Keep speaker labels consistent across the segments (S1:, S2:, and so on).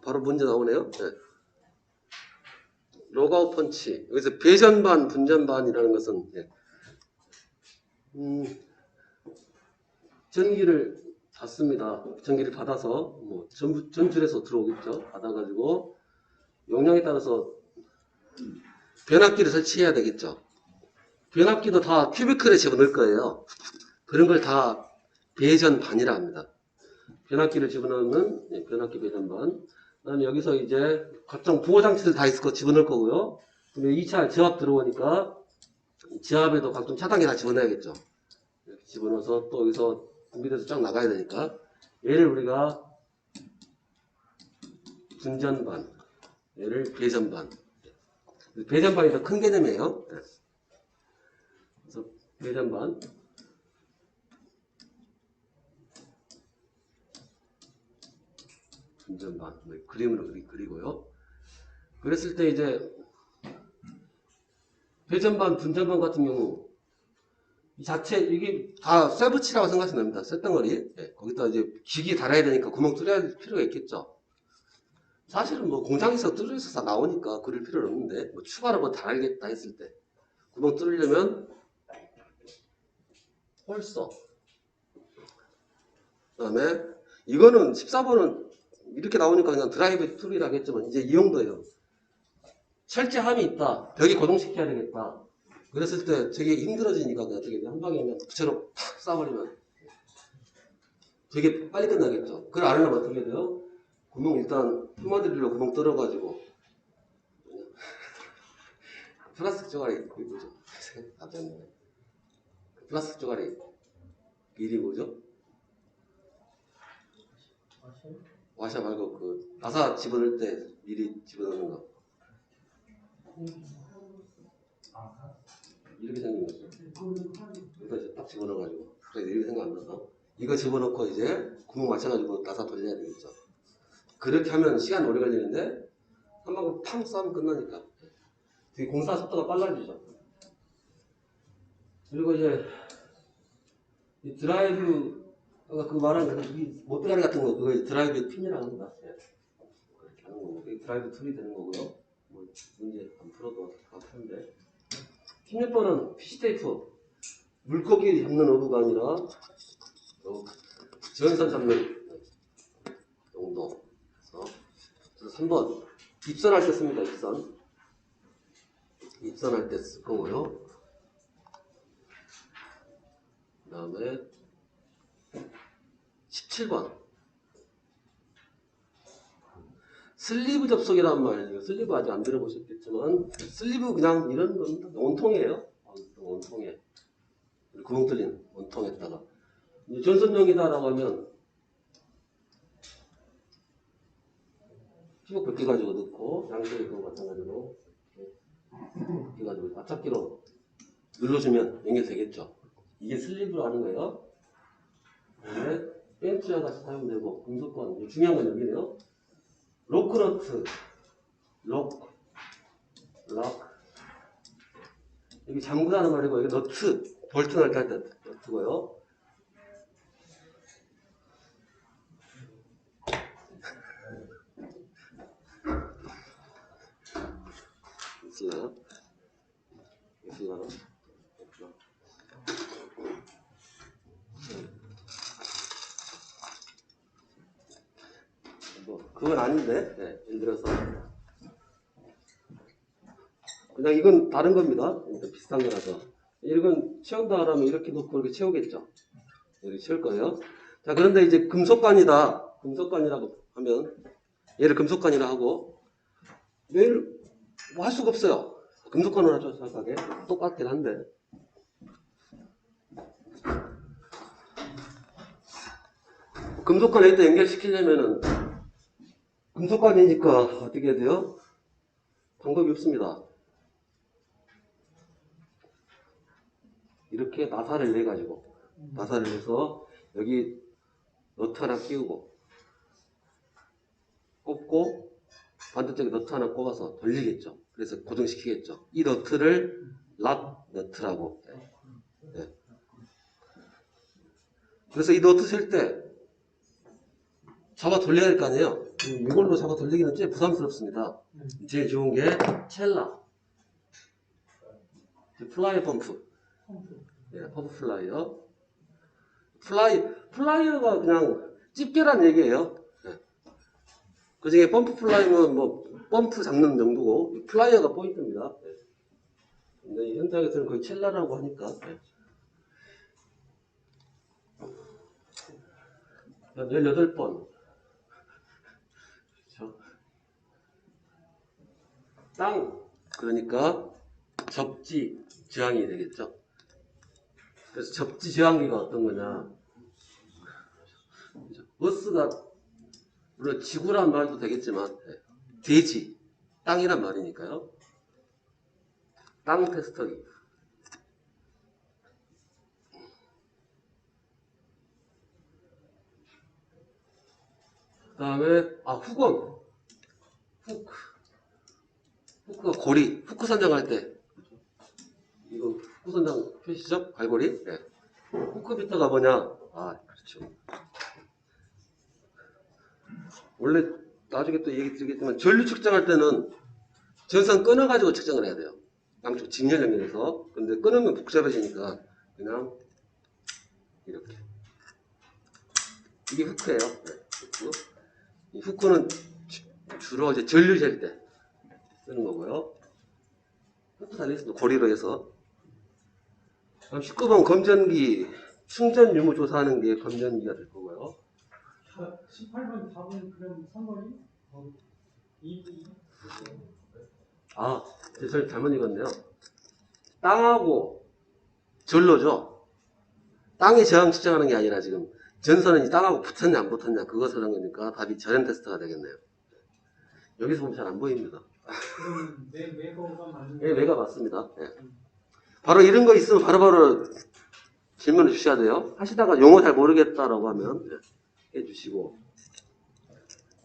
S1: 바로 문제 나오네요. 네. 로그아웃 펀치. 여기서 배전반, 분전반이라는 것은 전기를 받습니다. 전기를 받아서 뭐 전줄에서 들어오겠죠. 받아가지고 용량에 따라서 변압기를 설치해야 되겠죠. 변압기도 다 큐비클에 집어넣을 거예요. 그런 걸 다 배전반이라 합니다. 변압기를 집어넣는 변압기 배전반. 그다음에 여기서 이제 각종 보호 장치들 다 있을 거 집어넣을 거고요. 그다음에 2차 저압 들어오니까 저압에도 각종 차단기 다 집어넣어야겠죠. 이렇게 집어넣어서 또 여기서 분비돼서 쫙 나가야 되니까 얘를 우리가 분전반, 얘를 배전반. 배전반이 더 큰 개념이에요. 그래서 배전반, 분전반 그림으로 그리고요. 그랬을 때 이제 배전반, 분전반 같은 경우 이 자체 이게 다 쇠붙이라고 생각하시면 됩니다. 쇳덩어리. 거기다 이제 기기 달아야 되니까 구멍 뚫어야 필요가 있겠죠. 사실은 뭐 공장에서 뚫어서 나오니까 그릴 필요는 없는데 뭐 추가로 뭐 달아야겠다 했을 때 구멍 뚫으려면 홀서. 그다음에 이거는 14번은 이렇게 나오니까 그냥 드라이브 툴이라고 했지만 이제 이 용도예요. 철제함이 있다. 벽에 고정시켜야 되겠다. 그랬을 때 되게 힘들어지니까 그냥 되게 한 방에 그냥 부채로 팍 쏴버리면 되게 빨리 끝나겠죠. 그걸 안 하려면 어떻게 돼요? 구멍 일단 퓨마드릴로 구멍 뚫어가지고 플라스틱 쪼가리 이게 뭐죠? 플라스틱 쪼가리 일이 뭐죠? 와샤 말고 그 나사 집어넣을 때 미리 집어넣는 거 이렇게 생긴 거죠. 이거 이제 딱 집어넣어가지고 그래 이렇게 생각 안 나서 이거 집어넣고 이제 구멍 맞춰가지고 나사 돌려야 되겠죠. 그렇게 하면 시간 오래 걸리는데 한 방울 팡 쏴면 끝나니까 되게 공사 속도가 빨라지죠. 그리고 이제 이 드라이브 아까 그 말한 이 못대가리 같은 거 그거 드라이브 핀이라고 합니다. 그렇게 하는 거고 그게 드라이브 툴이 되는 거고요. 뭐 문제 안 풀어도 다 푸는데 16번은 피시테이프 물고기 잡는 어부가 아니라 저연산 잡는 용도. 그래서 3번 입선할 때 씁니다. 입선할 때 쓸 거고요. 그 다음에 17번 슬리브 접속이란 말이에요. 슬리브 아직 안 들어보셨겠지만 슬리브 그냥 이런 겁니다. 원통이에요. 원통에 구멍 뚫린 원통에다가 전선용이다라고 하면 피복 몇 개 가지고 넣고 양쪽에 또 마찬가지로 이렇게 가지고 앞잡기로 눌러주면 연결되겠죠. 이게 슬리브로 하는 거예요. 그다음에 벤치와 같이 사용되면 되고 금속관 중요한 건 여기네요. 로크너트 록 여기 잠그라는 말이고 여기 너트 볼트 넣을 때 할 때 너트고요. 있을라나? 뭐 그건 아닌데 예를 들어서 그냥 이건 다른 겁니다. 비슷한 거라서 이건 채운다 하면 이렇게 놓고 이렇게 채우겠죠. 이렇게 채울 거예요. 자 그런데 이제 금속관이라고 하면 얘를 금속관이라 하고 얘를 뭐 할 수가 없어요. 금속관으로 하죠. 정확하게 똑같긴 한데 금속관에 일단 연결시키려면은 금속관이니까 어떻게 해야 돼요? 방법이 없습니다. 이렇게 나사를 내서 여기 너트 하나 끼우고 꼽고 반대쪽에 너트 하나 꼽아서 돌리겠죠. 그래서 고정시키겠죠. 이 너트를 락 너트라고 네. 그래서 이 너트 쓸 때 잡아 돌려야 될 거 아니에요? 이걸로 잡아 돌리기는 좀 부담스럽습니다. 제일 좋은 게 첼라. 플라이어 펌프. 네, 펌프 플라이어. 플라이어가 그냥 집게란 얘기예요. 네. 그 중에 펌프 플라이어는 뭐, 펌프 잡는 정도고, 플라이어가 포인트입니다. 네. 근데 현장에서는 거의 첼라라고 하니까. 네. 18번. 그렇죠. 땅. 그러니까 접지 저항이 되겠죠. 그래서 접지 저항기가 어떤 거냐. 버스가, 물론 지구란 말도 되겠지만, 대지, 땅이란 말이니까요. 땅 테스터기. 그 다음에, 후건. 후크가 고리. 후크 선정할 때. 이거 후크 선정 표시죠? 갈고리? 네. 후크 비터가 뭐냐? 그렇죠. 원래 나중에 또 얘기 드리겠지만 전류 측정할 때는 전선 끊어가지고 측정을 해야 돼요. 양쪽 직렬형에서. 근데 끊으면 복잡해지니까 그냥 이렇게. 이게 후크예요. 네, 후크. 이 후크는 주로 이제 전류 잴 때 쓰는 거고요. 후크 달려있습니다. 고리로 해서. 다음 19번 검전기. 충전 유무 조사하는 게 검전기가 될 거고요.
S2: 18번 답은 그럼 3번이? 2번?
S1: 제가 잘못 읽었네요. 땅하고 전로죠. 땅이 저항 측정하는 게 아니라 지금 전선은 이 땅하고 붙었냐 안 붙었냐 그것을 하는 거니까 답이 절연 테스트가 되겠네요. 여기서 보면 잘 안 보입니다.
S2: 그럼 매거가 맞는
S1: 네, 매가 맞습니다. 네. 바로 이런 거 있으면 바로바로 질문을 주셔야 돼요. 하시다가 용어 잘 모르겠다라고 하면 해주시고,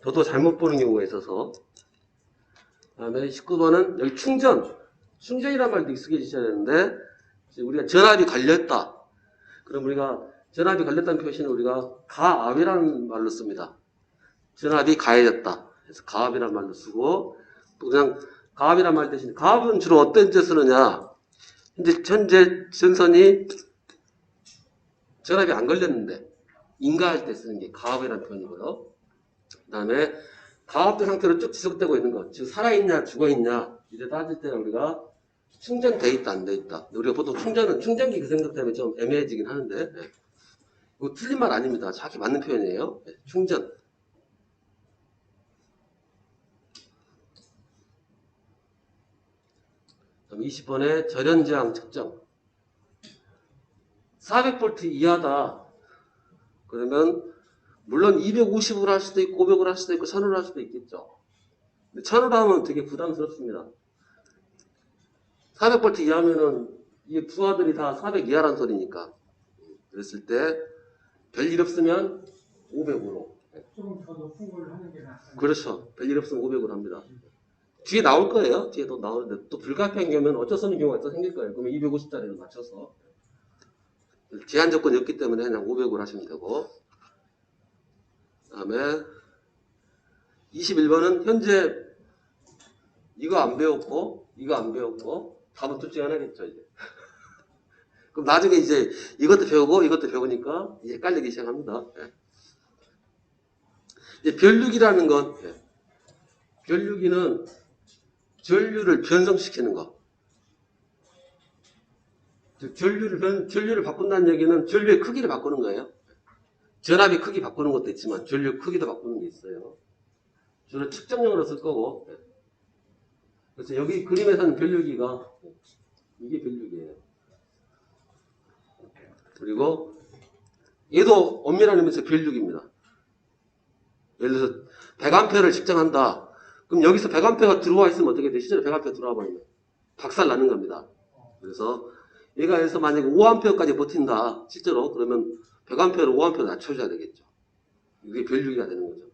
S1: 저도 잘못 보는 경우가 있어서. 다음에 19번은 여기 충전이란 말도 익숙해지셔야 되는데, 우리가 전압이 갈렸다. 그럼 우리가 전압이 갈렸다는 표시는 우리가 가압이라는 말로 씁니다. 전압이 가해졌다. 그래서 가압이라는 말로 쓰고, 또 그냥 가압이라는 말 대신 가압은 주로 어떤 데 쓰느냐? 현재 전선이 전압이 안 걸렸는데 인가할 때 쓰는 게 가압이라는 표현이고요. 그 다음에 가압된 상태로 쭉 지속되고 있는 것, 즉 살아있냐 죽어있냐 이제 따질 때는 우리가 충전돼 있다 안 돼 있다. 우리가 보통 충전기 그 생각 때문에 좀 애매해지긴 하는데 이거 틀린 말 아닙니다. 정확히 맞는 표현이에요. 충전. 그럼 20번에 절연저항 측정. 400V 이하다. 그러면 물론 250으로 할 수도 있고 500으로 할 수도 있고 1000으로 할 수도 있겠죠. 근데 1000으로 하면 되게 부담스럽습니다. 400V 이하면은 이 부하들이 다 400 이하란 소리니까. 그랬을 때 별일 없으면 500으로.
S2: 조금 더 높은 걸 하는 게 낫아요.
S1: 그렇죠. 별일 없으면 500으로 합니다. 뒤에 나올 거예요. 뒤에 또 나오는데 또 불가피한 경우면 어쩔 수 없는 경우가 또 생길 거예요. 그러면 250짜리로 맞춰서. 제한 조건이 없기 때문에 그냥 500으로 하시면 되고. 그 다음에 21번은 현재 이거 안 배웠고 이거 안 배웠고 답은 둘 중에 하나겠죠 이제. 그럼 나중에 이제 이것도 배우고 이것도 배우니까 이제 헷갈리기 시작합니다. 이제 변류기라는 건 변류기는 전류를 변성시키는 거. 즉 전류를 바꾼다는 얘기는 전류의 크기를 바꾸는 거예요. 전압의 크기 바꾸는 것도 있지만 전류 크기도 바꾸는 게 있어요. 주로 측정용으로 쓸 거고. 그래서 여기 그림에서는 변류기가 이게 변류기예요. 그리고 얘도 엄밀한 의미에서 변류기입니다. 예를 들어서 100A를 측정한다. 그럼 여기서 100A가 들어와 있으면 어떻게 돼? 실제로 100A 들어와 버리면 박살 나는 겁니다. 그래서 얘가 여기서 만약에 5A까지 버틴다. 실제로 그러면 100A를 5A 낮춰줘야 되겠죠. 이게 변류기가 되는 거죠.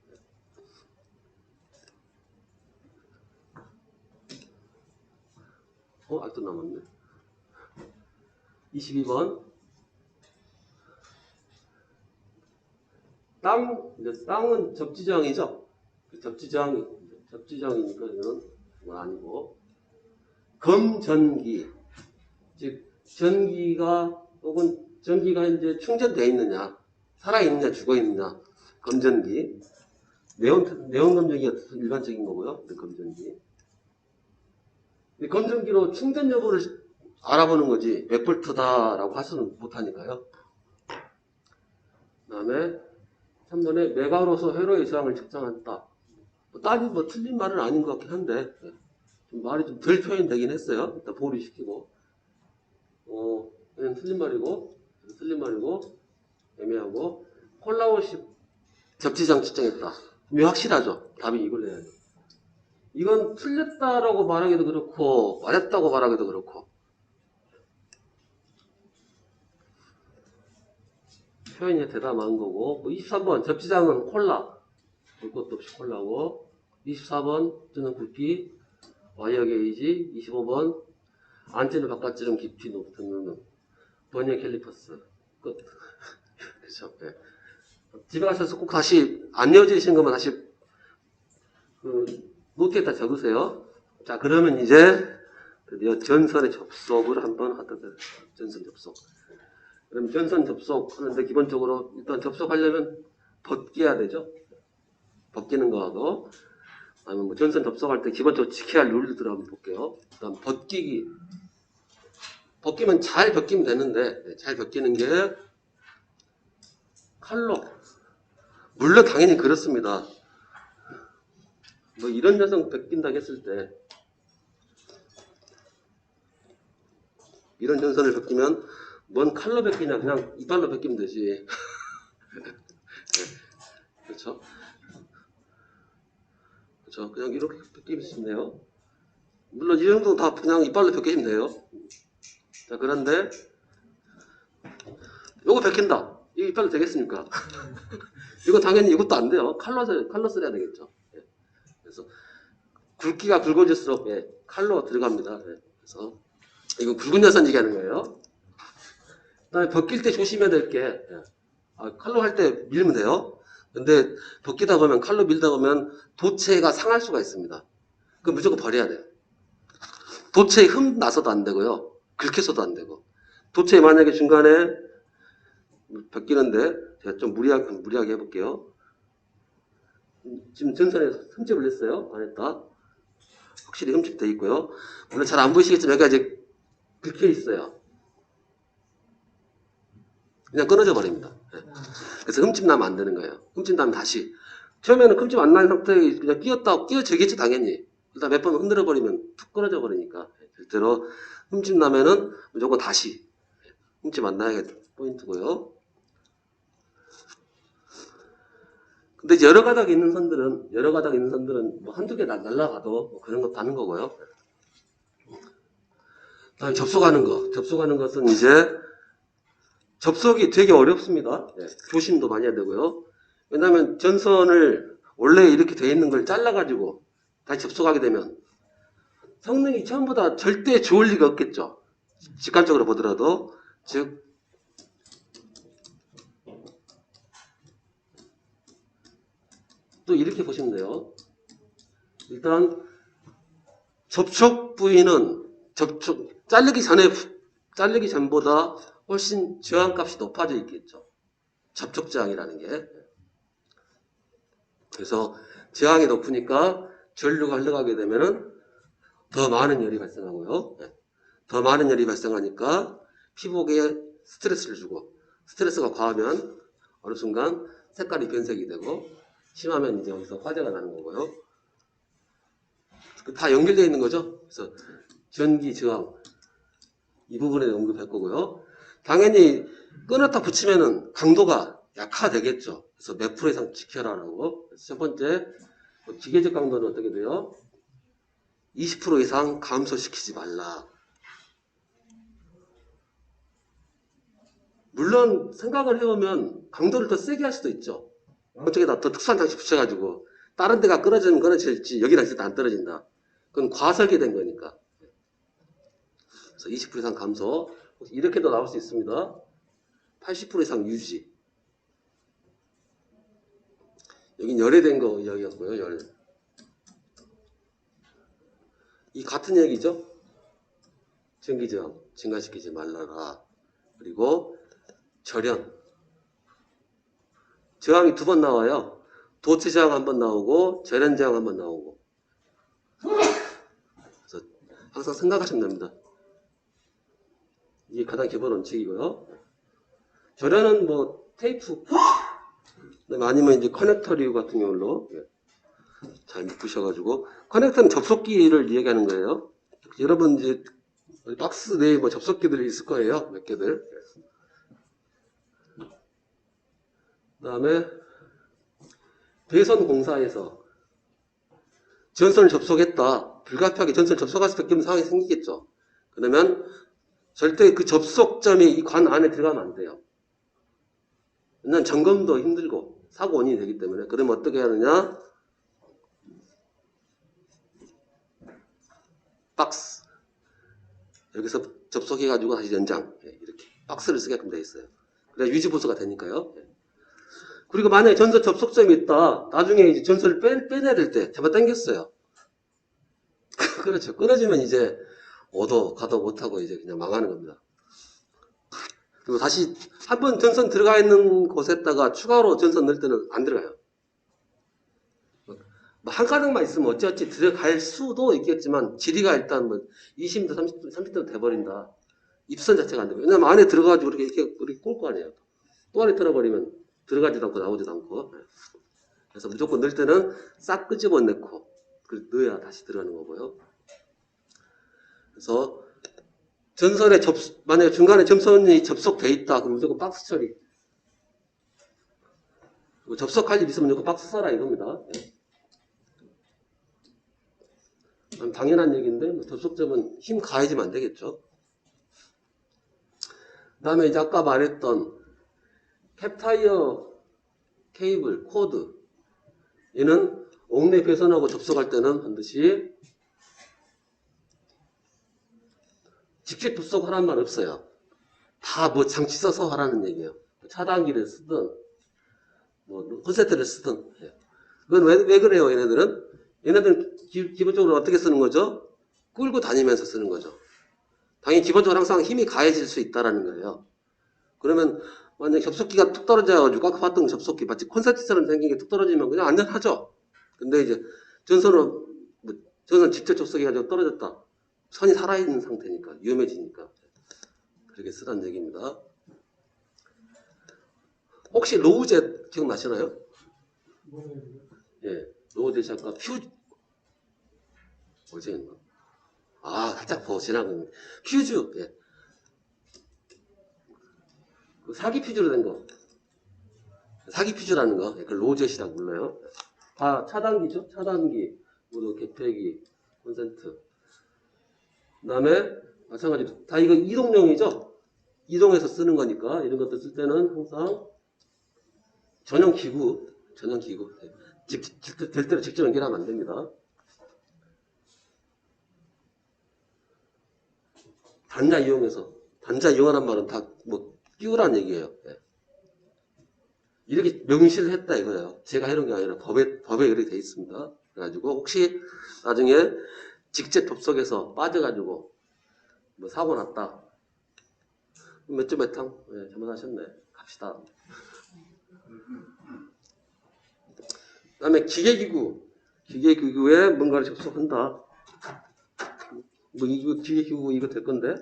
S1: 아직도 남았네. 22번. 땅은 접지저항이죠. 접지저항이니까 이건 아니고. 검전기, 즉 전기가 혹은 전기가 이제 충전되어 있느냐, 살아 있느냐, 죽어 있느냐. 검전기. 네온 검전기가 일반적인 거고요. 검전기. 검전기로 충전 여부를 알아보는 거지 몇 볼트다라고 하지는 못하니까요. 그 다음에 3번에 메가로서 회로의 저항을 측정한다. 뭐 틀린 말은 아닌 것 같긴 한데 좀 말이 좀 덜 표현되긴 했어요. 일단 보류 시키고 그냥 틀린 말이고 애매하고 콜라오시 접지장 측정했다. 왜 확실하죠? 답이 이걸 내야죠. 이건 틀렸다라고 말하기도 그렇고 맞았다고 말하기도 그렇고 표현이 대담한 거고 23번 접지장은 콜라 볼 것도 없이 콜라고 24번 뜨는 굵기 와이어 게이지 25번 안테나 바깥지름 깊이 높은 버니어 캘리퍼스 끝. 그렇죠. 네. 집에 가셔서 꼭 다시 안 이어지신 것만 다시 노트에다 적으세요. 자, 그러면 이제 드디어 전선의 접속을 한번 하도록 하겠습니다. 전선 접속. 그럼 전선 접속하는데 기본적으로 일단 접속하려면 벗겨야 되죠. 벗기는 거하고 아니면 뭐 전선 접속할 때 기본적으로 지켜야 할 룰들을 한번 볼게요. 일단 벗기기. 벗기면 잘 벗기면 되는데 잘 벗기는 게 칼로. 물론 당연히 그렇습니다. 뭐 이런 녀석 벗긴다고 했을 때 이런 전선을 벗기면 뭔 칼로 벗기냐 그냥 이빨로 벗기면 되지. 그렇죠? 그렇죠? 그냥 이렇게 벗기면 돼요. 물론 이 정도는 다 그냥 이빨로 벗기면 돼요. 자, 그런데 요거 벗긴다. 이 이빨로 되겠습니까? 이거 당연히 이것도 안 돼요. 칼로 써야 되겠죠. 예. 그래서 굵기가 굵어질수록 칼로 들어갑니다. 예. 그래서 이거 굵은 녀석 얘기하는 거예요. 그다음에 벗길 때 조심해야 될 게 칼로 할 때 밀면 돼요. 근데 벗기다 보면 칼로 밀다 보면 도체가 상할 수가 있습니다. 그럼 무조건 버려야 돼요. 도체에 흠 나서도 안 되고요. 긁혀서도 안 되고. 도체에 만약에 중간에 벗기는데 제가 좀 무리하게 해볼게요. 지금 전선에 흠집을 냈어요. 안 했다. 확실히 흠집돼 있고요. 물론 잘 안 보이시겠지만 여기가 이제 긁혀 있어요. 그냥 끊어져 버립니다. 그래서 흠집 나면 안 되는 거예요. 흠집 나면 다시. 처음에는 흠집 안 난 상태에 그냥 끼어지겠지, 당연히. 일단 몇 번 흔들어 버리면 툭 끊어져 버리니까. 실제로 흠집 나면은 무조건 다시. 흠집 안 나야 포인트고요. 근데 이제 여러 가닥 있는 선들은 뭐 한두 개 날라가도 뭐 그런 것도 하는 거고요. 다음에 접속하는 거. 접속하는 것은 이제 접속이 되게 어렵습니다. 조심도 많이 해야 되고요. 왜냐하면 전선을 원래 이렇게 되어 있는 걸 잘라가지고 다시 접속하게 되면 성능이 처음보다 절대 좋을 리가 없겠죠. 직관적으로 보더라도. 즉 또 이렇게 보시면 돼요. 일단 접촉 부위는 자르기 전보다 훨씬 저항값이 높아져 있겠죠. 접촉 저항이라는 게. 그래서 저항이 높으니까 전류가 흘러가게 되면은 더 많은 열이 발생하고요. 더 많은 열이 발생하니까 피복에 스트레스를 주고 스트레스가 과하면 어느 순간 색깔이 변색이 되고 심하면 이제 여기서 화재가 나는 거고요. 다 연결되어 있는 거죠. 그래서 전기 저항 이 부분에 언급할 거고요. 당연히 끊었다 붙이면은 강도가 약화되겠죠. 그래서 몇 프로 이상 지켜라라고. 첫 번째 기계적 강도는 어떻게 돼요? 20% 이상 감소시키지 말라. 물론 생각을 해보면 강도를 더 세게 할 수도 있죠. 양쪽에다 더 특수한 장치 붙여가지고 다른 데가 끊어지면 끊어질지 여기는 있을 때 안 떨어진다. 그건 과설계된 거니까. 그래서 20% 이상 감소. 이렇게도 나올 수 있습니다. 80% 이상 유지. 여긴 열에 된 거 이야기였고요. 열. 이 같은 얘기죠. 전기저항 증가시키지 말라라. 그리고 절연. 저항이 두 번 나와요. 도체 저항 한 번 나오고 절연 저항 한 번 나오고. 그래서 항상 생각하시면 됩니다. 이게 가장 기본 원칙이고요. 절연은 뭐 테이프 아니면 이제 커넥터 리우 같은 경우로 잘 묶으셔가지고, 커넥터는 접속기를 이야기하는 거예요. 여러분 이제 박스 내에 뭐 접속기들이 있을 거예요. 몇 개들. 그 다음에 배선 공사에서 전선을 접속했다. 불가피하게 전선을 접속할 수밖에 없는 상황이 생기겠죠. 그러면 절대 그 접속점이 이 관 안에 들어가면 안 돼요. 왜냐면 점검도 힘들고 사고 원인이 되기 때문에. 그러면 어떻게 하느냐? 박스. 여기서 접속해가지고 다시 연장. 이렇게 박스를 쓰게끔 되어 있어요. 그래야 유지보수가 되니까요. 그리고 만약에 전선 접속점이 있다. 나중에 이제 전선을 빼내야 될 때 잡아 당겼어요. 그렇죠. 끊어지면 이제 오도 가도 못하고 이제 그냥 망하는 겁니다. 그리고 다시 한번 전선 들어가 있는 곳에다가 추가로 전선 넣을 때는 안 들어가요. 한 가닥만 있으면 어찌어찌 들어갈 수도 있겠지만 지리가 일단 뭐 20m, 30m 돼버린다. 입선 자체가 안 되고. 왜냐면 안에 들어가가지고 이렇게 꼴 거 아니에요. 또 안에 들어버리면 들어가지도 않고 나오지도 않고. 그래서 무조건 넣을 때는 싹 끄집어 넣고 넣어야 다시 들어가는 거고요. 그래서 전선에 만약에 중간에 전선이 접속돼 있다. 그럼 무조건 박스 처리. 접속할 일 있으면 무조건 박스 써라 이겁니다. 당연한 얘기인데 접속점은 힘 가해지면 안 되겠죠. 그 다음에 이제 아까 말했던 캡타이어 케이블 코드, 얘는 옥내 배선하고 접속할 때는 반드시 직접 접속하라는 말 없어요. 다 뭐 장치 써서 하라는 얘기예요. 차단기를 쓰든 뭐 콘센트를 쓰든. 그건 왜 그래요? 얘네들은 기본적으로 어떻게 쓰는 거죠? 끌고 다니면서 쓰는 거죠. 당연히 기본적으로 항상 힘이 가해질 수 있다라는 거예요. 그러면 만약 접속기가 툭 떨어져가지고 아까 봤던 접속기 마치 콘센트처럼 생긴 게 툭 떨어지면 그냥 안전하죠. 근데 이제 전선 직접 접속해가지고 떨어졌다. 선이 살아있는 상태니까 위험해지니까 그렇게 쓰라는 얘기입니다. 혹시 로우젯 기억나시나요? 예, 로우젯이 아까 뭐지? 살짝 더 지나가는 퓨즈. 예. 그 사기 퓨즈로 된 거. 사기 퓨즈라는 거. 그 로우젯이라고 불러요. 다 차단기죠. 차단기, 모두 개폐기, 콘센트. 그 다음에 마찬가지로 다 이거 이동용이죠. 이동해서 쓰는 거니까 이런 것들 쓸 때는 항상 전용 기구. 될 대로 직접 연결하면 안 됩니다. 단자 이용하란 말은 다 뭐 끼우라는 얘기예요. 이렇게 명시를 했다 이거예요. 제가 해놓은 게 아니라 법에 그렇게 돼 있습니다. 그래가지고 혹시 나중에 직접 접속해서 빠져가지고 뭐 사고 났다. 몇 점 몇 탕? 잘못하셨네. 갑시다. 그 다음에 기계기구에 뭔가를 접속한다. 뭐 이거 기계기구 이거 될 건데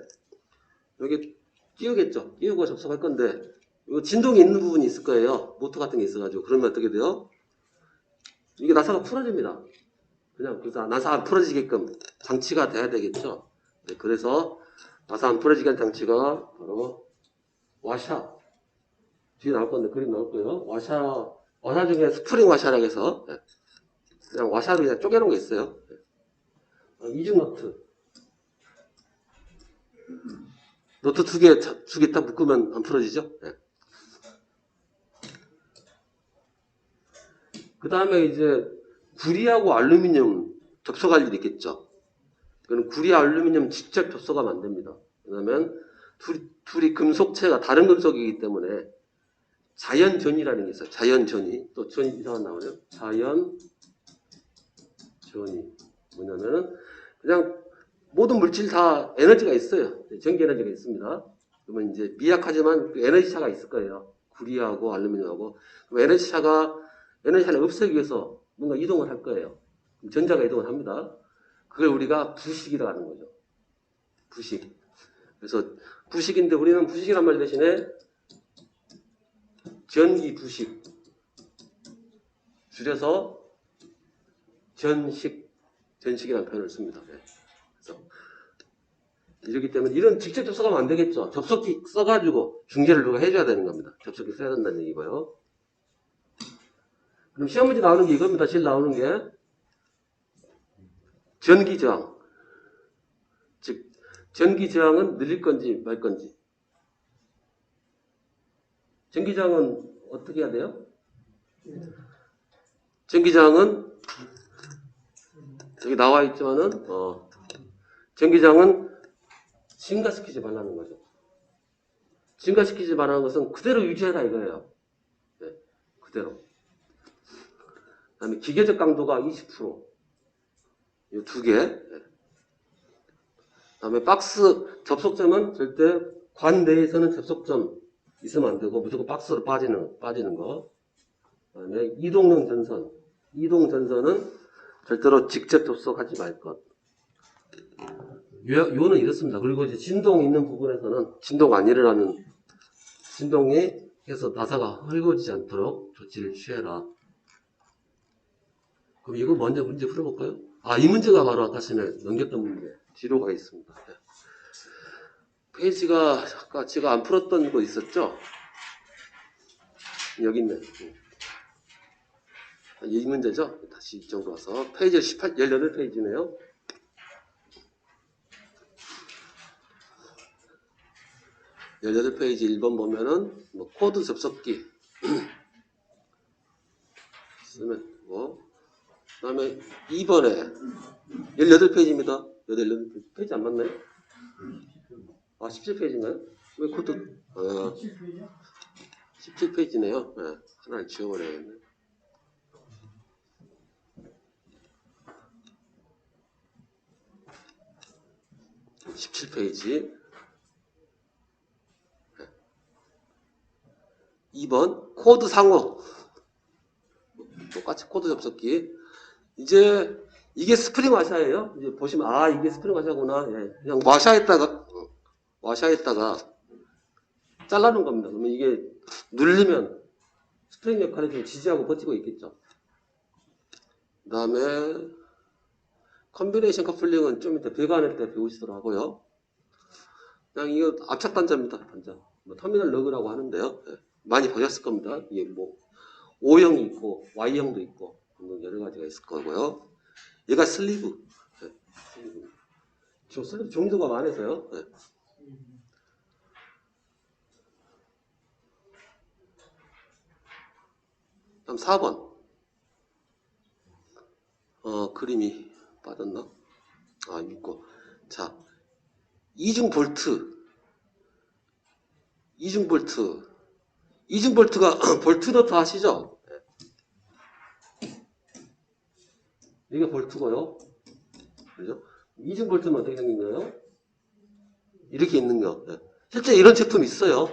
S1: 여기 끼우겠죠. 끼우고 접속할 건데 이거 진동이 있는 부분이 있을 거예요. 모터 같은 게 있어가지고 그러면 어떻게 돼요? 이게 나사가 풀어집니다. 그냥 그래서 나사 안 풀어지게끔 장치가 돼야 되겠죠. 네, 그래서 나사 안 풀어지게 한 장치가 바로 와샤. 뒤에 나올 건데 그림 나올 거예요. 와샤 중에 스프링 와샤라고 해서 그냥 와샤로 그냥 쪼개놓은 게 있어요. 이중 노트 두 개 딱 묶으면 안 풀어지죠. 그 다음에 이제 구리하고 알루미늄 접속할 일이 있겠죠. 그건 구리 알루미늄 직접 접속하면 안 됩니다. 왜냐면 둘이 금속체가 다른 금속이기 때문에 자연전이라는 게 있어요. 자연전이. 또 전이 이상한 나오네요. 자연전이. 뭐냐면은 그냥 모든 물질 다 에너지가 있어요. 전기 에너지가 있습니다. 그러면 이제 미약하지만 그 에너지 차가 있을 거예요. 구리하고 알루미늄하고. 그럼 에너지 차를 없애기 위해서 뭔가 이동을 할 거예요. 전자가 이동을 합니다. 그걸 우리가 부식이라고 하는 거죠. 부식. 그래서 부식인데 우리는 부식이란 말 대신에 전기 부식. 줄여서 전식이라는 표현을 씁니다. 네. 그래서 이렇기 때문에 이런 직접 접속하면 안 되겠죠. 접속기 써가지고 중재를 누가 해줘야 되는 겁니다. 접속기 써야 된다는 얘기고요. 그럼 시험 문제 나오는 게 이겁니다. 제일 나오는 게 전기 저항. 즉 전기 저항은 늘릴 건지 말 건지. 전기 저항은 어떻게 해야 돼요? 전기 저항은 여기 나와 있지만은 전기 저항은 증가시키지 말라는 거죠. 증가시키지 말라는 것은 그대로 유지해라 이거예요. 네, 그대로. 그다음에 기계적 강도가 20%. 이 두 개. 네. 그다음에 박스 접속점은 절대 관 내에서는 접속점 있으면 안 되고 무조건 박스로 빠지는 거. 그다음에 이동용 전선. 이동 전선은 절대로 직접 접속하지 말 것. 요는 이렇습니다. 그리고 이제 진동 있는 부분에서는 진동 안 일어나는 진동이 해서 나사가 헐거워지지 않도록 조치를 취해라. 그럼 이거 먼저 문제 풀어볼까요? 이 문제가 바로 아까 전에 넘겼던 문제. 뒤로 가 있습니다. 네. 페이지가 아까 제가 안 풀었던 거 있었죠? 여기 있네. 이 문제죠? 다시 이쪽으로 와서 페이지 18페이지네요. 페이지 1번 보면은 뭐 코드 접속기 쓰면 뭐 그다음에 2번에 18페이지입니다. 18페이지. 페이지 안 맞나요? 17페이지인가요? 왜 코드 17페이지네요. 네, 하나를 지워버려야겠네. 17페이지. 2번 코드 상호. 똑같이 코드 접속기. 이제 이게 스프링 와샤예요. 이제 보시면 이게 스프링 와샤구나. 예, 그냥 와샤에다가 잘라놓은 겁니다. 그러면 이게 눌리면 스프링 역할을 좀 지지하고 버티고 있겠죠. 그 다음에 컨비네이션 커플링은 좀 이따 배관할 때 배우시도록 하고요. 그냥 이거 압착 단자입니다. 단자. 뭐 터미널 러그라고 하는데요. 예, 많이 보셨을 겁니다. 이게 뭐 O형이 있고 Y형도 있고 여러 가지가 있을 거고요. 얘가 슬리브. 예, 슬리브. 지금 슬리브 종류가 많아서요. 예. 다음 4번. 그림이 빠졌나? 있고. 자, 이중 볼트가 볼트 너트 아시죠? 이게 볼트고요. 그죠? 이중 볼트는 어떻게 생긴 거예요? 이렇게 있는 거. 실제 이런 제품이 있어요.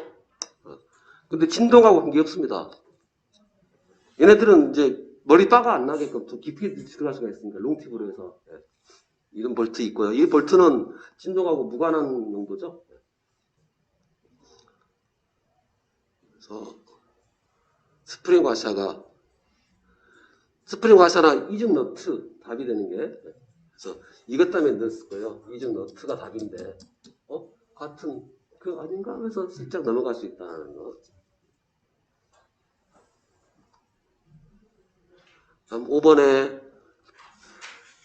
S1: 근데 진동하고 관계 없습니다. 얘네들은 이제 머리 빠가 안 나게끔 더 깊이 들어갈 수가 있습니다. 롱팁으로 해서. 이런 볼트 있고요. 이 볼트는 진동하고 무관한 용도죠. 그래서 스프링 와샤나 이중 너트 답이 되는 게, 그래서 이것 때문에 넣었을 거예요. 이중 너트가 답인데 같은 그 아닌가 하면서 슬쩍 넘어갈 수 있다는 거. 다음 5번에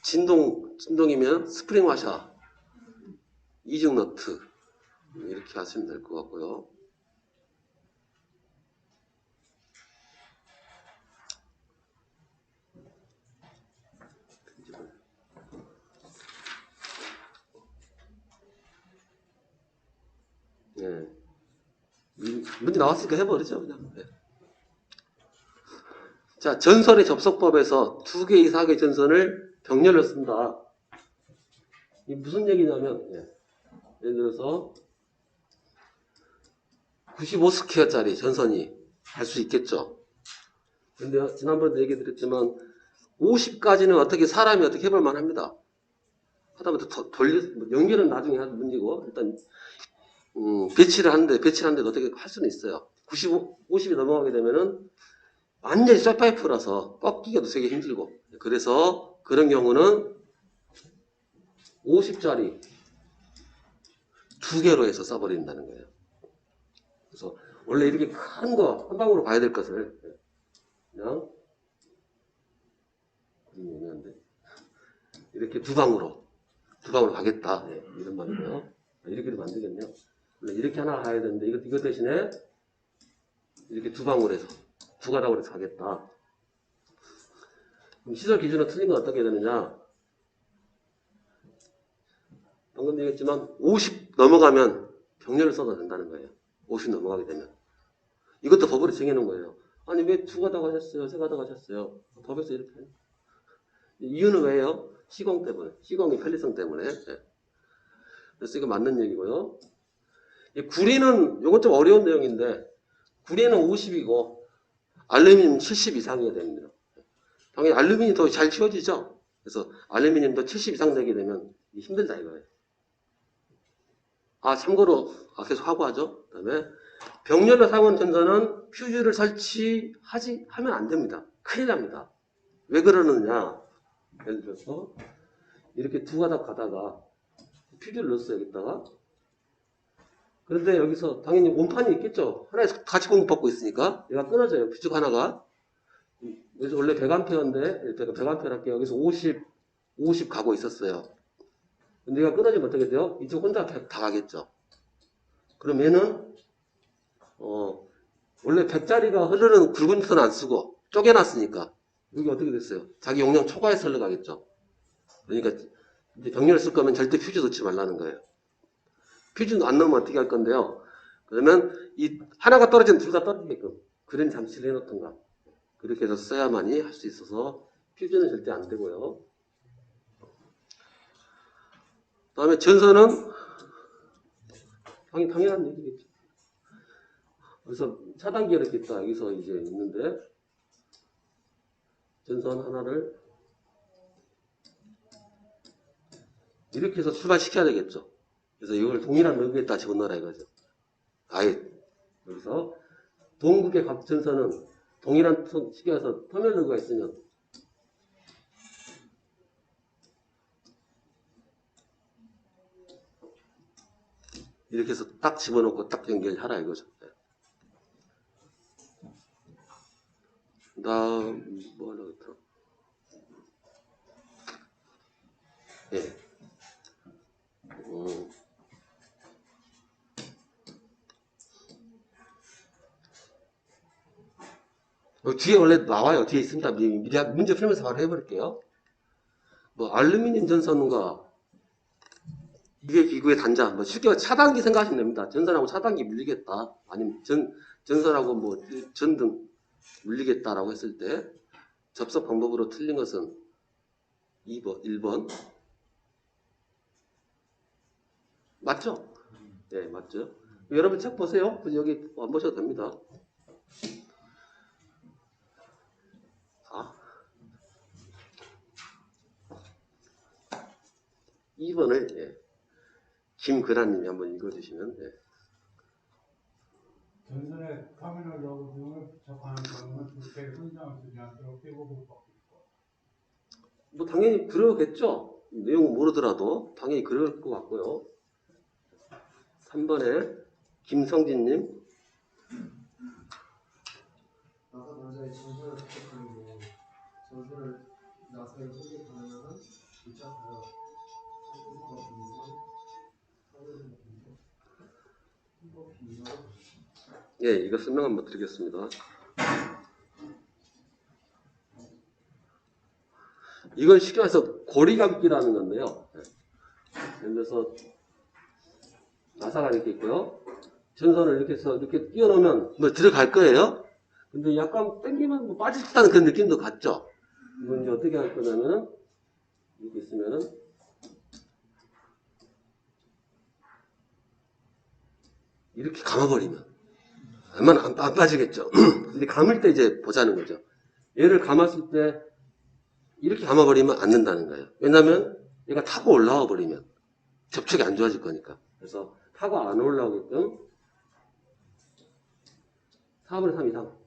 S1: 진동이면 스프링 와샤 이중 너트 이렇게 하시면 될 것 같고요. 네. 문제 나왔으니까 해버리죠 그냥. 네. 자, 전선의 접속법에서 2개 이상의 전선을 병렬로 쓴다. 이게 무슨 얘기냐면, 예를 들어서 95스퀘어짜리 전선이 할 수 있겠죠. 근데 지난번에도 얘기 드렸지만 50까지는 어떻게 사람이 어떻게 해볼 만합니다. 하다못해 연결은 나중에 할 문제고 일단 배치를 하는데 어떻게 할 수는 있어요. 50이 넘어가게 되면은 완전히 쇠파이프라서 꺾기가 되게 힘들고 그래서 그런 경우는 50짜리 2개로 해서 써버린다는 거예요. 그래서 원래 이렇게 큰 거 한 방으로 봐야 될 것을 그냥 이렇게 두 방으로 가겠다. 이런 말이고요. 이렇게 만들겠네요. 원래 이렇게 하나 가야 되는데 이거 대신에 이렇게 두 방으로 해서 두 가닥으로 해서 가겠다. 그럼 시설 기준은 틀린 건 어떻게 되느냐? 방금 얘기했지만 50 넘어가면 병렬을 써도 된다는 거예요. 50 넘어가게 되면. 이것도 법으로 정해놓은 거예요. 아니 왜 두 가닥 하셨어요? 세 가닥 하셨어요? 법에서 이렇게 해요. 이유는 왜요? 시공 때문에. 시공의 편리성 때문에. 그래서 이거 맞는 얘기고요. 구리는 이건 좀 어려운 내용인데 구리는 50이고 알루미늄 70 이상이어야 됩니다. 당연히 알루미늄이 더 잘 치워지죠. 그래서 알루미늄도 70 이상 되게 되면 힘들다 이거예요. 참고로 계속 하고 하죠. 그다음에 병렬로 사용하는 전선은 퓨즈를 하면 안 됩니다. 큰일 납니다. 왜 그러느냐? 예를 들어서 이렇게 두 가닥 가다가 퓨즈를 넣었어요 여기다가. 그런데 여기서 당연히 온판이 있겠죠. 하나에서 같이 공급받고 있으니까 얘가 끊어져요. 퓨즈가 하나가. 그래서 원래 100A인데 100A 할게요. 여기서 50 가고 있었어요. 근데 얘가 끊어지면 어떻게 돼요? 이쪽 혼자 다 가겠죠. 그럼 얘는 원래 100짜리가 흐르는 굵은 선 안 쓰고 쪼개놨으니까 여기 어떻게 됐어요? 자기 용량 초과해서 흘러가겠죠. 그러니까 이제 병렬을 쓸 거면 절대 퓨즈 넣지 말라는 거예요. 퓨즈 안 넣으면 어떻게 할 건데요? 그러면 이 하나가 떨어지면 둘 다 떨어지게끔 그런 장치를 해놓던가 그렇게 해서 써야만이 할 수 있어서 퓨즈는 절대 안 되고요. 그 다음에 전선은 당연한 얘기겠죠. 그래서 차단기가 이렇게 있다. 여기서 이제 있는데 전선 하나를 이렇게 해서 출발시켜야 되겠죠. 그래서 이걸 동일한 넓이에다 집어넣어라 이거죠. 아예 여기서 동극의 각 전선은 동일한 시계에서 터널 넓이가 있으면 이렇게 해서 딱 집어넣고 딱 연결하라 이거죠. 그다음 뭐 하려고 했더라? 뒤에 원래 나와요. 뒤에 있습니다. 미리 문제 풀면서 바로 해버릴게요. 뭐 알루미늄 전선과 이게 기구의 단자, 뭐 쉽게 차단기 생각하시면 됩니다. 전선하고 차단기 물리겠다. 아니면 전선하고 뭐 전등 물리겠다라고 했을 때 접속 방법으로 틀린 것은 1번. 맞죠? 네, 맞죠? 여러분 책 보세요. 여기 안 보셔도 됩니다. 2번을 김근아님이 한번 읽어주시면.
S2: 전선에 터미널 로그 등을 접하는 경우는 두께의 손상을 주지 않도록 떼고볼
S1: 뭐 당연히 그러겠죠. 내용은 모르더라도 당연히 그럴 것 같고요. 3번에 김성진님.
S3: 나사 단자의 전선을 접촉하는데 전선을 나사에 소개 가능한 붙잡아요.
S1: 이거 설명 한번 드리겠습니다. 이건 쉽게 말해서 고리감기라는 건데요. 예를 들어서 나사가 이렇게 있고요. 전선을 이렇게 해서 이렇게 끼워 놓으면 뭐 들어갈 거예요. 근데 약간 당기면 뭐 빠질 듯한 그런 느낌도 같죠? 이건 이제 어떻게 할 거냐면은, 이렇게 있으면은, 이렇게 감아버리면, 웬만하면 안 빠지겠죠? 근데 감을 때 이제 보자는 거죠. 얘를 감았을 때, 이렇게 감아버리면 안 된다는 거예요. 왜냐면, 얘가 타고 올라와 버리면, 접촉이 안 좋아질 거니까. 그래서, 타고 안 올라오게끔, 4분의 3 이상.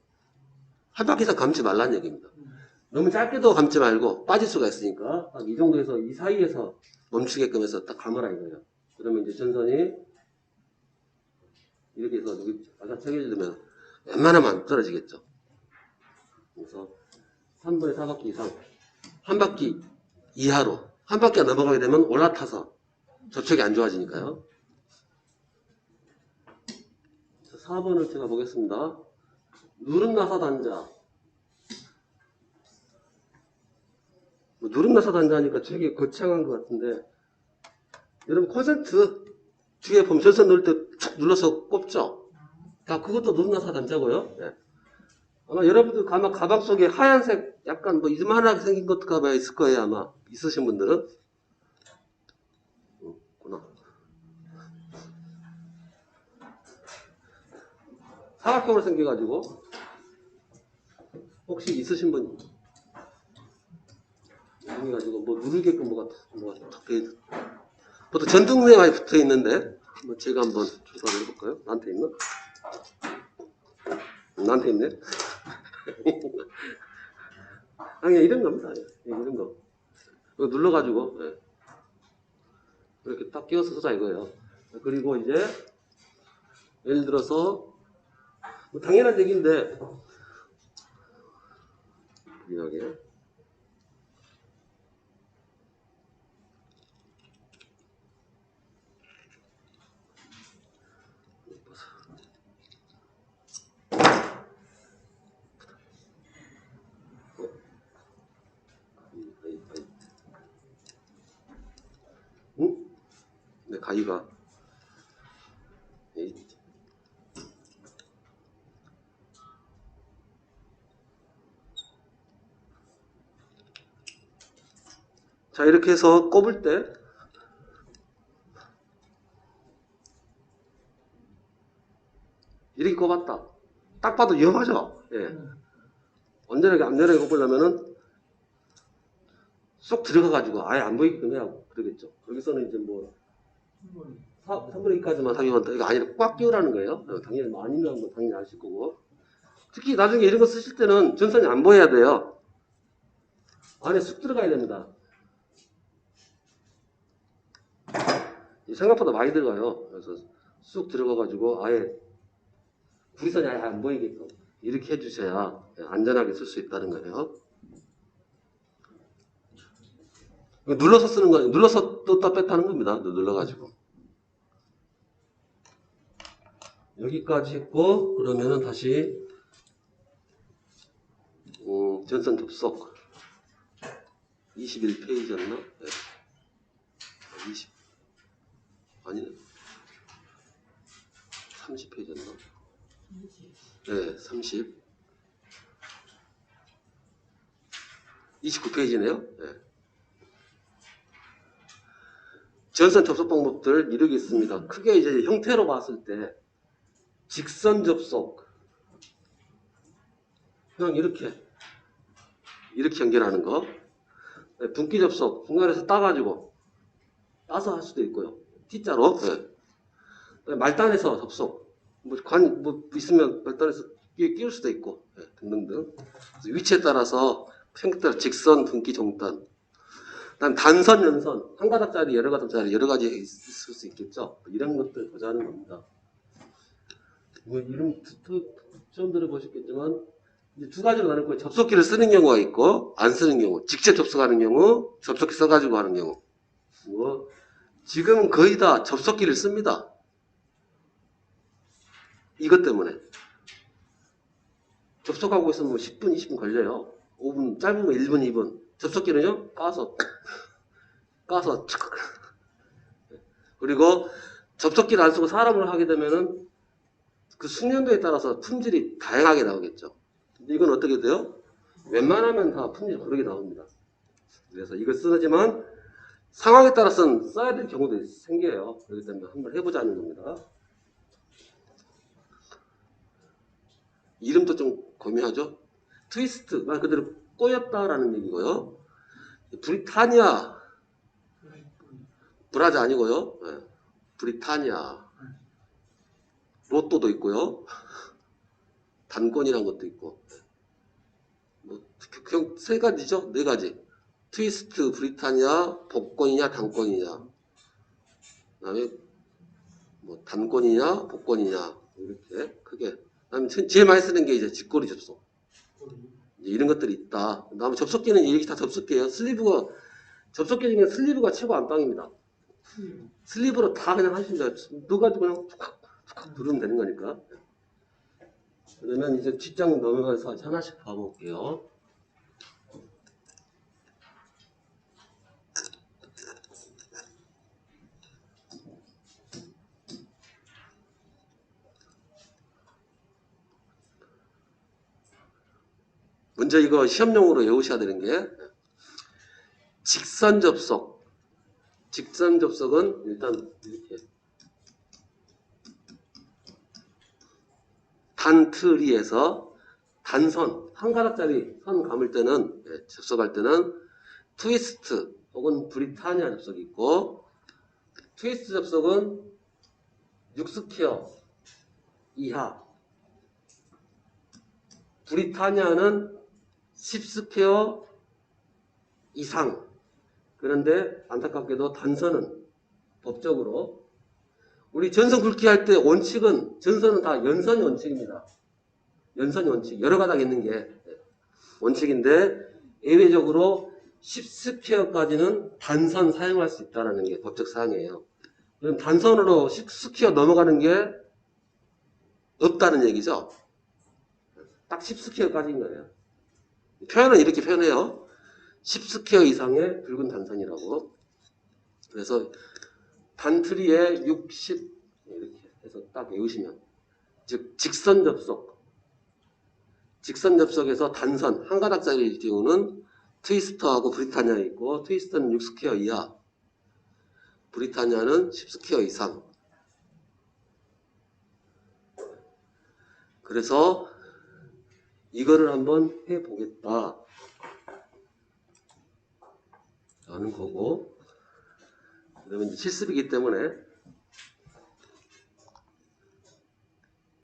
S1: 한 바퀴 이상 감지 말라는 얘기입니다. 너무 짧게도 감지 말고 빠질 수가 있으니까 딱 이 정도에서 이 사이에서 멈추게끔 해서 딱 감으라 이거예요. 그러면 이제 전선이 이렇게 해서 여기 아사차게 해주면 웬만하면 안 떨어지겠죠. 그래서 3분의 4바퀴 이상, 한 바퀴 이하로 한 바퀴가 넘어가게 되면 올라타서 접촉이 안 좋아지니까요. 4번을 제가 보겠습니다. 누름 나사 단자. 누름 나사 단자니까 되게 거창한 것 같은데, 여러분 콘센트 뒤에 보면 전선 넣을 때 툭 눌러서 꼽죠? 다 그것도 누름 나사 단자고요. 네. 아마 여러분들 아마 가방 속에 하얀색 약간 뭐 이만하게 생긴 것가 있을 거예요. 아마 있으신 분들은. 구나. 사각형으로 생겨가지고 혹시 있으신 분 생겨가지고 뭐 누르게끔 뭐가 탁 돼. 보통 전등대에 많이 붙어 있는데 뭐 제가 한번 조사를 해볼까요? 나한테 있나? 나한테 있네. 아니 이런 겁니다. 이런 거. 이거 눌러가지고 이렇게 딱 끼워서 쓰자 이거예요. 그리고 이제 예를 들어서 뭐 당연한 얘기인데 이렇게 응? 네, 가위가 자 이렇게 해서 꼽을 때 이렇게 꼽았다. 딱 봐도 위험하죠? 예. 안전하게 꼽으려면은 쏙 들어가가지고 아예 안 보이게끔 해야 그러겠죠. 여기서는 이제 뭐 3분의 2까지만 사용한다. 이거 아니라 꽉 끼우라는 거예요. 당연히 많이 넣은 건 당연히 아실 거고. 특히 나중에 이런 거 쓰실 때는 전선이 안 보여야 돼요. 안에 쑥 들어가야 됩니다. 생각보다 많이 들어가요. 그래서 쑥 들어가가지고 아예 구리선이 아예 안 보이게끔 이렇게 해주셔야 안전하게 쓸 수 있다는 거예요. 눌러서 쓰는 거예요. 눌러서 떴다 뺐다 하는 겁니다. 눌러가지고. 여기까지 했고, 그러면은 다시, 전선 접속. 21페이지였나? 네. 아니네. 30페이지였나? 네, 30. 29페이지네요. 네. 전선 접속 방법들 이렇게 있습니다. 크게 이제 형태로 봤을 때 직선 접속, 그냥 이렇게 연결하는 거. 네, 분기 접속, 중간에서 따서 할 수도 있고요. T자로. 네. 말단에서 접속, 뭐 있으면 말단에서 끼울 수도 있고, 네, 등등등. 위치에 따라서 형태로 직선, 분기, 종단. 그다음 단선, 연선, 한 가닥짜리, 여러 가닥짜리 여러 가지 있을 수 있겠죠. 이런 것들 보자는 겁니다. 뭐 이름 처음 들어보셨겠지만 이제 두 가지로 나눌 거예요. 접속기를 쓰는 경우가 있고 안 쓰는 경우, 직접 접속하는 경우, 접속기 써가지고 하는 경우. 뭐 지금은 거의 다 접속기를 씁니다. 이것 때문에 접속하고 있으면 뭐 10분, 20분 걸려요. 5분, 짧으면 1분, 2분. 접속기는요, 까서 그리고 접속기를 안 쓰고 사람을 하게 되면은 그 숙련도에 따라서 품질이 다양하게 나오겠죠. 근데 이건 어떻게 돼요? 웬만하면 다 품질 고르게 나옵니다. 그래서 이걸 쓰지만 상황에 따라서는 써야 될 경우도 생겨요. 그렇기 때문에 한번 해보자는 겁니다. 이름도 좀 고민하죠. 트위스트, 말 그대로 꼬였다라는 얘기고요. 브리타니아, 브라자 아니고요. 네. 브리타니아. 로또도 있고요. 단권이란 것도 있고. 뭐, 그냥 세 가지죠. 네 가지. 트위스트, 브리타니아, 복권이냐, 단권이냐. 그 다음에 뭐 단권이냐, 복권이냐. 이렇게 크게. 그 다음에 제일 많이 쓰는 게 이제 직거리 접속. 이제 이런 것들이 있다. 그 다음에 접속기는 이렇게 다 접속기예요. 슬리브가, 접속기 중에 슬리브가 최고 안방입니다. 슬리브로 다 그냥 하시면 돼요. 넣어가지고 그냥 툭툭 누르면 되는 거니까. 그러면 이제 뒷장 넘어가서 하나씩 봐볼게요. 먼저 이거 시험용으로 외우셔야 되는 게 직선 접속. 직선 접속은 일단 이렇게 단트리에서 단선 한 가닥짜리 선 감을 때는 접속할 때는 트위스트 혹은 브리타니아 접속이 있고, 트위스트 접속은 6스퀘어 이하, 브리타니아는 10스퀘어 이상. 그런데 안타깝게도 단선은 법적으로 우리 전선 굵기 할 때 원칙은, 전선은 다 연선이 원칙입니다. 연선이 원칙. 여러 가닥 있는 게 원칙인데 예외적으로 10스퀘어까지는 단선 사용할 수 있다는 게 법적 사항이에요. 그럼 단선으로 10스퀘어 넘어가는 게 없다는 얘기죠. 딱 10스퀘어까지인 거예요. 표현은 이렇게 표현해요. 10스퀘어 이상의 붉은 단선이라고. 그래서 단트리에 60 이렇게 해서 딱 외우시면, 즉 직선 접속. 직선 접속에서 단선 한 가닥짜리 경우는 트위스터하고 브리타니아 있고, 트위스터는 6스퀘어 이하, 브리타니아는 10스퀘어 이상. 그래서 이거를 한번 해보겠다 라는 거고, 그러면 이제 실습이기 때문에